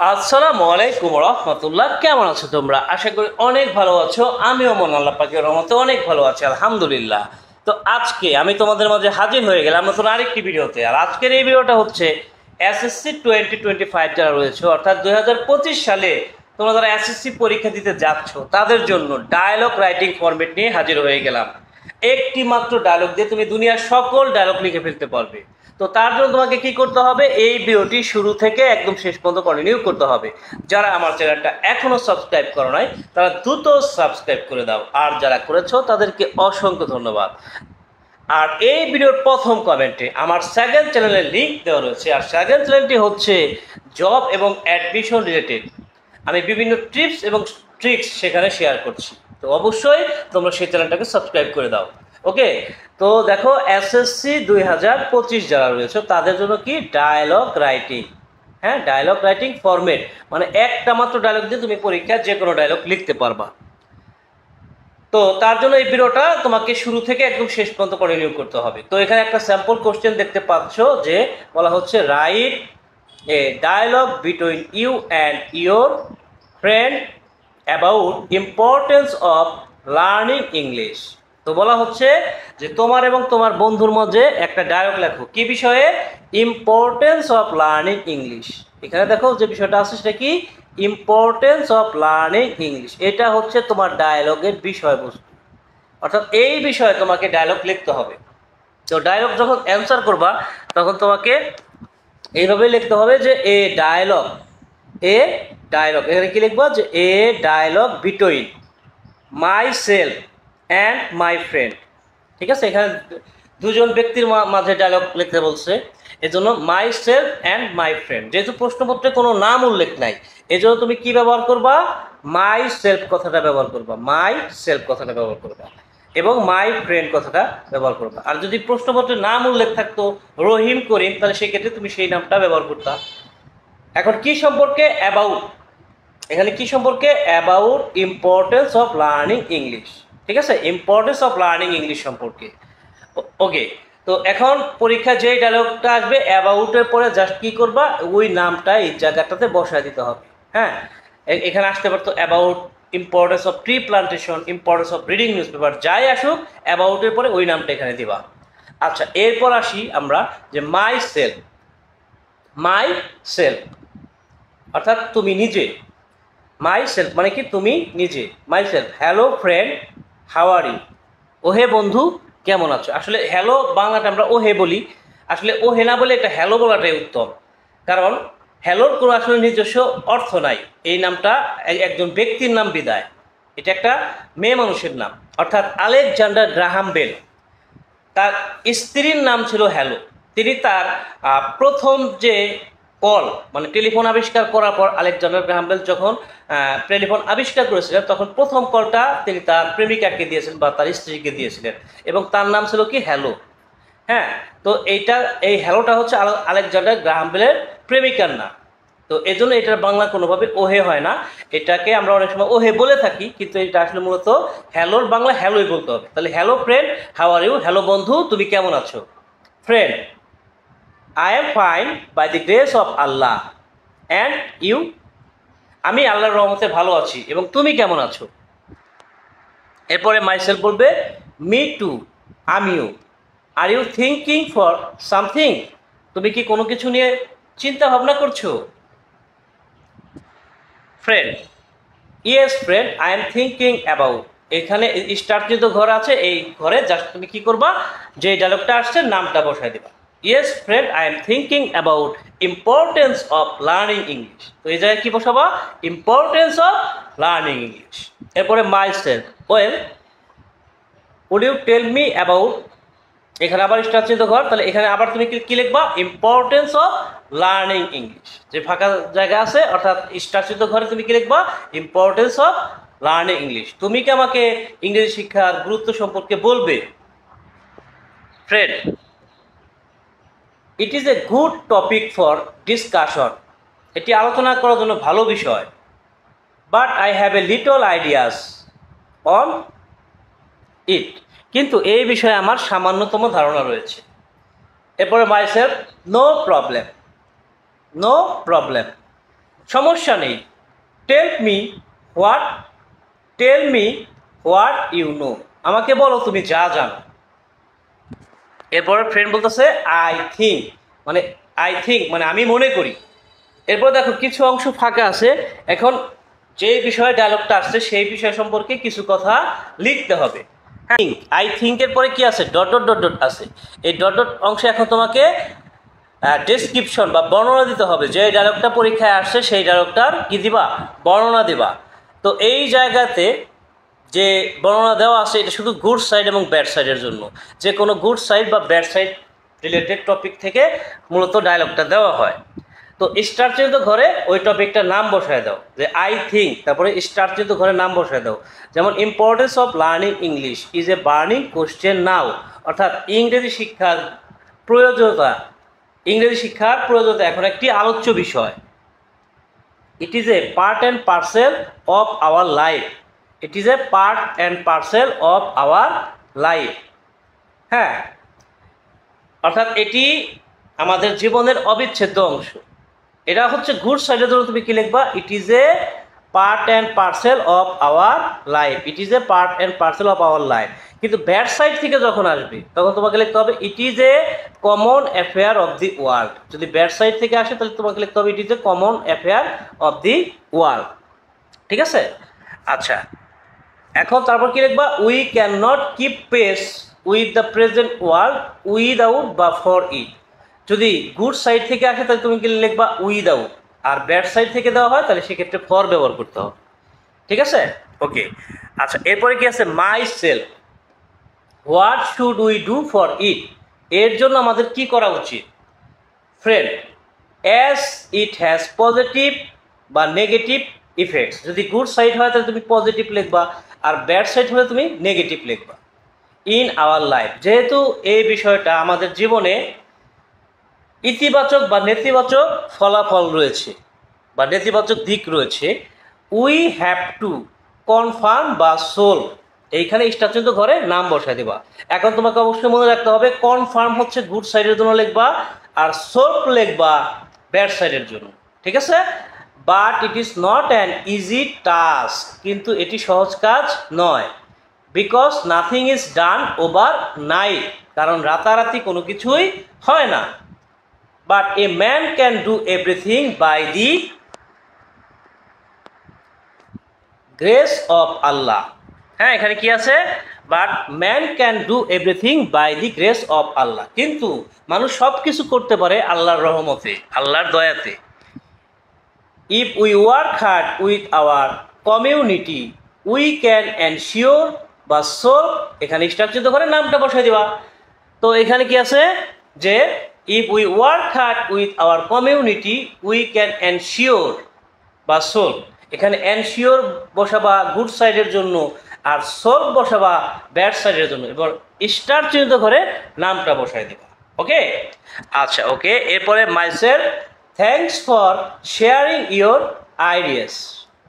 আসসালামু আলাইকুম রহমতুল্লাহ। কেমন আছো তোমরা? আশা করি অনেক ভালো আছো। আমিও মন আল্লাহ পাকের রহমতে অনেক ভালো আছি, আলহামদুলিল্লাহ। তো আজকে আমি তোমাদের মাঝে হাজির হয়ে গেলাম নতুন আরেকটি ভিডিওতে। আর আজকের এই ভিডিওটা হচ্ছে এসএসসি 2025 যারা রয়েছে, অর্থাৎ 2025 সালে তোমরা যারা এসএসসি পরীক্ষা দিতে যাচ্ছ তাদের জন্য ডায়লগ রাইটিং ফরম্যাট নিয়ে হাজির হয়ে গেলাম। একটি মাত্র ডায়লগ দিয়ে তুমি দুনিয়ার সকল ডায়লগ লিখে ফেলতে পারবে। তো তার জন্য তোমাকে কি করতে হবে, এই ভিডিওটি শুরু থেকে একদম শেষ পর্যন্ত কন্টিনিউ করতে হবে। যারা আমার চ্যানেলটা এখনো সাবস্ক্রাইব করো নাই তারা দ্রুত সাবস্ক্রাইব করে দাও, আর যারা করেছো তাদেরকে অসংখ্য ধন্যবাদ। আর এই ভিডিওর প্রথম কমেন্টে আমার সেকেন্ড চ্যানেলের লিঙ্ক দেওয়া রয়েছে, আর সেকেন্ড চ্যানেলটি হচ্ছে জব এবং অ্যাডমিশন রিলেটেড। আমি বিভিন্ন টিপস এবং ট্রিক্স সেখানে শেয়ার করছি, তো অবশ্যই তোমরা সেই চ্যানেলটাকে সাবস্ক্রাইব করে দাও। ওকে, তো দেখো এসএসসি 2025 যারা রয়েছে তাদের জন্য কি ডায়লগ রাইটিং, হ্যাঁ ডায়লগ রাইটিং ফরম্যাট, মানে একটা মাত্র ডায়লগ দিয়ে তুমি পরীক্ষায় যে কোনো ডায়লগ লিখতে পারবা। তো তার জন্য এই ভিডিওটা তোমাকে শুরু থেকে একদম শেষ পর্যন্ত কন্টিনিউ করতে হবে। তো এখানে একটা স্যাম্পল কোশ্চেন দেখতে পাচ্ছ, যে বলা হচ্ছে write a dialogue between you and your friend about importance of learning English. তো বলা হচ্ছে যে তোমার এবং তোমার বন্ধুর মধ্যে একটা ডায়লগ লেখো, কি বিষয়ে? Importance of learning English. এখানে দেখো যে বিষয়টা আছে সেটা কি? Importance of learning English. এটা হচ্ছে তোমার ডায়লগের বিষয়বস্তু, অর্থাৎ এই বিষয়ে তোমাকে ডায়লগ লিখতে হবে। তো ডায়লগ যখন অ্যান্সার করবা তখন তোমাকে এইভাবে লিখতে হবে যে এ ডায়লগ, এখানে কি লিখবা? যে a dialogue between myself and my friend. ঠিক আছে, এখানে দুজন ব্যক্তির মাঝে ডায়লগ লিখতে বলছে, এজন্য my self and my friend. যেহেতু প্রশ্নপত্রে কোনো নাম উল্লেখ নাই, এজন্য তুমি কি ব্যবহার করবা? মাই সেলফ কথাটা ব্যবহার করবা, মাই সেলফ কথাটা ব্যবহার করবা, এবং মাই ফ্রেন্ড কথাটা ব্যবহার করবা। আর যদি প্রশ্নপত্রে নাম উল্লেখ থাকতো রহিম করিম, তাহলে সেক্ষেত্রে তুমি সেই নামটা ব্যবহার করতা। এখন কি সম্পর্কে? অ্যাবাউট, এখানে কি সম্পর্কে? About importance of learning English. ঠিক আছে, ইম্পর্টেন্স অফ লার্নিং ইংলিশ সম্পর্কে। ওকে, তো এখন পরীক্ষা যেই ডায়লগটা আসবে অ্যাবাউটের পরে জাস্ট কি করবা? ওই নামটা এই জায়গাটাতে বসায় দিতে হবে। হ্যাঁ, এখানে আসতে পারতো about importance of tree plantation, importance of reading news paper, যাই আসুক অ্যাবাউটের পরে ওই নামটা এখানে দিবা। আচ্ছা, এরপর আসি আমরা যে মাই সেলফ, মাই সেলফ অর্থাৎ তুমি নিজে। মাই সেলফ মানে কি? তুমি নিজে। Myself, hello friend how are you. ওহে বন্ধু কেমন আছো। আসলে হ্যালো বাংলাটা আমরা ওহে বলি, আসলে ওহে না বলে এটা হ্যালো বলাটাই উত্তম, কারণ হ্যালোর কোনো আসলে নিজস্ব অর্থ নাই। এই নামটা একজন ব্যক্তির নাম বিদায়, এটা একটা মেয়ে মানুষের নাম। অর্থাৎ আলেকজান্ডার গ্রাহাম বেল, তার স্ত্রীর নাম ছিল হ্যালো। তিনি তার প্রথম যে কল, মানে টেলিফোন আবিষ্কার করার পর আলেকজান্ডার গ্রাহাম বেল যখন টেলিফোন আবিষ্কার করেছিলেন, তখন প্রথম কলটা তিনি তার প্রেমিকাকে দিয়েছিলেন বা তার স্ত্রীকে দিয়েছিলেন, এবং তার নাম ছিল কি? হ্যালো। হ্যাঁ, তো এই হ্যালোটা হচ্ছে আলেকজান্ডার গ্রাহাম বেলের প্রেমিকার নাম। তো এই জন্য এটার বাংলা কোনোভাবে ওহে হয় না, এটাকে আমরা অনেক সময় ওহে বলে থাকি, কিন্তু এটা আসলে মূলত হ্যালোর বাংলা হ্যালোই বলতে হবে। তাহলে hello friend how are you, hello বন্ধু তুমি কেমন আছো। Friend I am fine by the grace of Allah and you, আমি আল্লাহর রহমতে ভালো আছি, এবং তুমি কেমন আছো। এরপরে মাইসেলফ বলবে মি টু, আমিও। Are you thinking for something, তুমি কি কোনো কিছু নিয়ে চিন্তা ভাবনা করছো। Friend yes friend I am thinking about, এখানে স্টার্ট কিন্তু ঘর আছে, এই ঘরে জাস্ট তুমি কি করবা? যে ডায়লগটা আসছে নামটা বসাই দেবা। Yes friend I am thinking about importance of learning English. তো এই জায়গায় কি বসাবা? Importance of learning English. এরপরে myself, well would you tell me about, এখানে আবার স্টার্ট চিহ্ন ঘর, তাহলে এখানে আবার তুমি কি লিখবা? Importance of learning English. যে ফাঁকা জায়গা আছে অর্থাৎ স্টার্ট চিহ্ন ঘরে তুমি কি লিখবা? Importance of learning English. তুমি কি আমাকে ইংরেজি শিক্ষার গুরুত্ব সম্পর্কে বলবে। Friend it is a good topic for discussion, এটি আলোচনা করার জন্য ভালো বিষয়। But I have a little ideas on it, কিন্তু এই বিষয়ে আমার সামান্যতম ধারণা রয়েছে। এরপরে myself no problem, no problem, সমস্যা নেই। Tell me what tell me what you know, আমাকে বলো তুমি যা জানো। এরপরে ফ্রেন্ড বলতেছে আই থিঙ্ক, মানে আমি মনে করি। এরপর দেখো কিছু অংশ ফাঁকা আছে, এখন যে বিষয়ে ডায়লগটা আসছে সেই বিষয় সম্পর্কে কিছু কথা লিখতে হবে। আই থিঙ্কের পরে কি আছে, ডট ডট ডট ডট আছে। এই ডট ডট অংশে এখন তোমাকে ডেসক্রিপশন বা বর্ণনা দিতে হবে, যে ডায়লগটা পরীক্ষায় আসছে সেই ডায়লগটার কি দিবা, বর্ণনা দিবা। তো এই জায়গাতে যে বর্ণনা দেওয়া আছে এটা শুধু গুড সাইড এবং ব্যাড সাইডের জন্য, যে কোনো গুড সাইড বা ব্যাড সাইড রিলেটেড টপিক থেকে মূলত ডায়লগটা দেওয়া হয়। তো স্টার চিহ্নিত ঘরে ওই টপিকটার নাম বসায় দাও, যে আই থিঙ্ক, তারপরে স্টার চিহ্নিত ঘরে নাম বসায় দাও। যেমন importance of learning English is a burning question now, অর্থাৎ ইংরেজি শিক্ষার প্রয়োজনীয়তা এখন একটি আলোচ্য বিষয়। It is a part and parcel of our life, it is a part and parcel of our life. হ্যাঁ, অর্থাৎ এটি আমাদের জীবনের অবিচ্ছেদ্য অংশ। এটা হচ্ছে গুড সাইডের জন্য তুমি কি লিখবা, ইট is a part and parcel of our life, it is a part and parcel of our life. কিন্তু ব্যাড সাইড থেকে যখন আসবে তখন তোমাকে লিখতে হবে ইট is a common affair of the world. যদি ব্যাড সাইড থেকে আসে তাহলে তোমাকে লিখতে হবে ইট is a common affair of the world. ঠিক আছে? আচ্ছা, এখন তারপর কি লিখবা, we can not keep pace with the present world without বা ফর ইট। যদি গুড সাইড থেকে আসে তাহলে তুমি কি লিখবা উইদাউট, আর ব্যাড সাইড থেকে দেওয়া হয় তাহলে সেক্ষেত্রে ফর ব্যবহার করতে হবে। ঠিক আছে? ওকে। আচ্ছা, এরপরে কি আছে, my self, what should we do for it, এর জন্য আমাদের কি করা উচিত। Friend, as it has positive বা নেগেটিভ ইফেক্টস। যদি গুড সাইড হয় তাহলে তুমি পজিটিভ লিখবা, আর ব্যাড সাইড হলে তুমি নেগেটিভ লিখবা। ইন আওয়ার লাইফ, যেহেতু এই বিষয়টা আমাদের জীবনে ইতিবাচক বা নেতিবাচক ফলাফল রয়েছে বা নেতিবাচক দিক রয়েছে, উই হ্যাভ টু কনফার্ম বা সোলভ, এইখানে স্টারচিহ্নিত ঘরে নাম বসায় দেবা। এখন তোমাকে অবশ্যই মনে রাখতে হবে কনফার্ম হচ্ছে গুড সাইডের জন্য লিখবা, আর সোলভ লিখবা ব্যাড সাইডের জন্য। ঠিক আছে? But it is not an easy task, কিন্তু এটি সহজ কাজ নয়। Because nothing is done overnight, কারণ রাতারাতি কোনো কিছুই হয় না। But a man can do everything by the grace of Allah. হ্যাঁ, এখানে কি আছে, but man can do everything by the grace of Allah, কিন্তু মানুষ সব কিছু করতে পারে আল্লাহর রহমতে, আল্লাহর দয়াতে। If we work hard with our community we can ensure বা সোল, এখানে স্ট্রাকচার করে নামটা বসাই দেওয়া। তো এখানে কি আছে যে if we work hard with our community we can ensure বা সোল, এখানে এনশিওর বসাবা গুড সাইডের জন্য, আর সোল বসাবা ব্যাড সাইডের জন্য। এবার স্টার চিহ্নিত করে নামটা বসাই দেবা। ওকে? আচ্ছা, ওকে। এরপরে myself, thanks for sharing your ideas,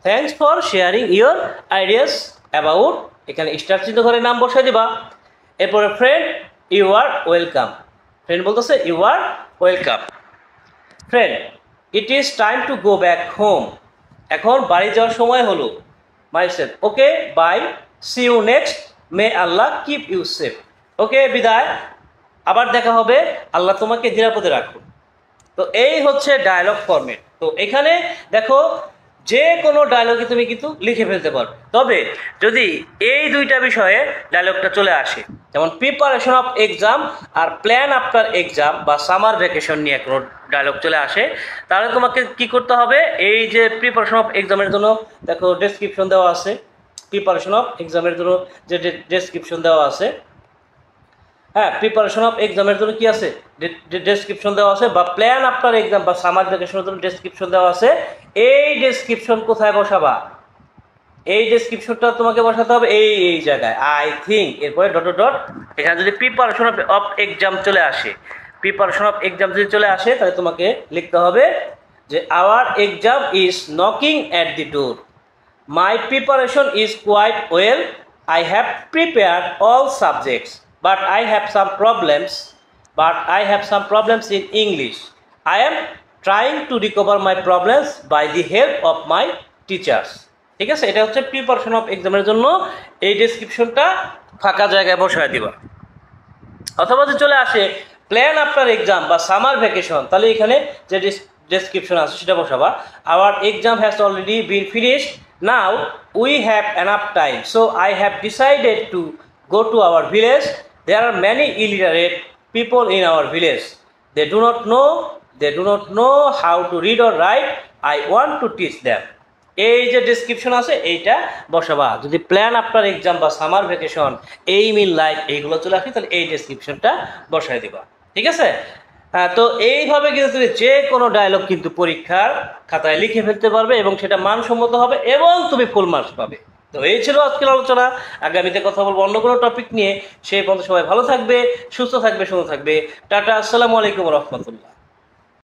thanks for sharing your ideas about, এখানে স্টার চিহ্নিত করে নাম বসাই দিবা। এরপরে friend, you are welcome, friend বলতেছে you are welcome. Friend, it is time to go back home, এখন বাড়ি যাওয়ার সময় হলো। Myself, okay bye, see you next, may Allah keep you safe. Okay, বিদায়, আবার দেখা হবে, আল্লাহ তোমাকে নিরাপদে রাখুন। তো এই হচ্ছে ডায়লগ ফরম্যাট। তো এখানে দেখো যে কোনো ডায়লগে তুমি কিন্তু লিখে ফেলতে পারো, তবে যদি এই দুইটা বিষয়ে ডায়লগটা চলে আসে, যেমন প্রিপারেশন অফ এক্সাম আর প্ল্যান আফটার এক্সাম বা সামার ভ্যাকেশন নিয়ে কোনো ডায়লগ চলে আসে, তাহলে তোমাকে কি করতে হবে, এই যে প্রিপারেশন অফ এক্সামের জন্য দেখো ডেসক্রিপশন দেওয়া আছে, প্রিপারেশন অফ এক্সামের জন্য যে ডেসক্রিপশন দেওয়া আছে, হ্যাঁ, প্রিপারেশন অফ এক্সামের জন্য কি আছে, ডেসক্রিপশন দেওয়া আছে, বা প্ল্যান আফটার এক্সাম বা সামার ভ্যাকেশনের জন্য ডেসক্রিপশন দেওয়া আছে। এই ডেসক্রিপশন কোথায় বসাবা, এই ডেসক্রিপশনটা তোমাকে বসাতে হবে এই জায়গায়, আই থিঙ্ক, এরপরে ডট ডট। এখানে যদি প্রিপারেশন অফ এক্সাম চলে আসে, প্রিপারেশন অফ এক্সাম যদি চলে আসে তাহলে তোমাকে লিখতে হবে যে our exam is knocking at the door, my preparation is quite well, I have prepared all subjects, but I have some problems in English. I am trying to recover my problems by the help of my teachers. ঠিক আছে, এটা হচ্ছে preparation of এক্সামের জন্য এই ডেসক্রিপশনটা ফাঁকা জায়গায় বসায় দিবা। অথবা যে চলে আসে প্ল্যান আফটার এক্সাম বা সামার ভ্যাকেশন, তাহলে এখানে যে ডেসক্রিপশন আছে সেটা বসাবা। Our exam has already been finished, now we have enough time, so I have decided to go to our village. There are many illiterate people in our village. They do not know how to read or write. I want to teach them. এই যে description আছে এইটা বসাবা। যদি plan after exam বা summer vacation, aim in life এইগুলো চলে আসে, তাহলে এই ডেসক্রিপশনটা বসাই দিবা। ঠিক আছে, তো এইভাবে কিন্তু তুমি যে কোনো ডায়লগ কিন্তু পরীক্ষার খাতায় লিখে ফেলতে পারবে এবং সেটা মানসম্মত হবে এবং তুমি ফুল মার্কস পাবে। তো এই ছিল আজকের আলোচনা। আগামীতে কথা বলবো অন্য কোনো টপিক নিয়ে। সেই পর্যন্ত সবাই ভালো থাকবে, সুস্থ থাকবে, সুন্দর থাকবে। টাটা, আসসালামু আলাইকুম রহমতুল্লাহ।